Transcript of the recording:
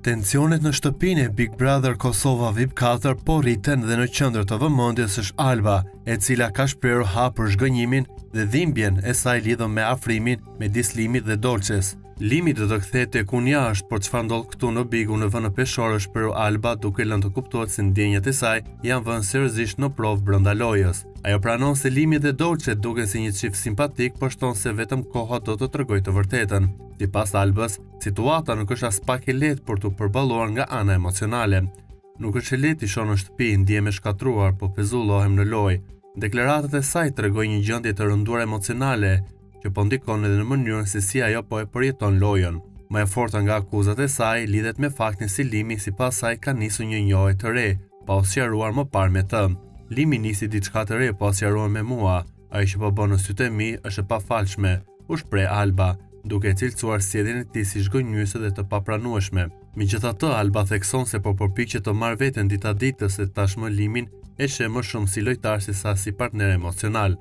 Tensionet në shtëpinë e Big Brother Kosova VIP 4 po rriten dhe në qendër të vëmendjes është Alba, e cila ka shprehur hapur zhgënjimin dhe dhimbjen e saj lidhur me afrimin midis Limit dhe Dolçes. Limi do të kthehet tek unia është, por çfarë ndodh këtu në Bigu në vend peshor është për Alba, duke lënë të kuptohet se ndjenjat e saj janë vënë seriozisht në provë brenda lojës. Ajo pranon se Limi dhe Dolçe duken si një çift simpatik, por shton se vetëm koha do të tregojë të vërtetën. Sipas Albës, situata nuk është as pak e lehtë për të përballuar nga ana emocionale. Nuk është e lehtë të shoh në shtëpi, ndihem e shkatruar, po pezullohem në lojë. Deklaratat e saj tregojnë një gjendje të rënduar emocionale, që po ndikon edhe në mënyrën se si ajo po e përjeton lojën. Më e forta nga akuzat e saj lidhet me faktin se Limi sipas saj ka nisur një njohje të re, pa u sqaruar më parë me të. Limi nisi diçka të re pa u sqaruar me mua. Ajo që po bën në sytë e mi është e pafalshme, u shpreh Alba, duke cilësuar sjelljen e tij si zhgënjyese dhe të papranueshme. Megjithatë, Alba thekson se po përpiqet të marrë veten ditë ditës se tashmë Limin e sheh më shumë si lojtar se sa si partner emocional.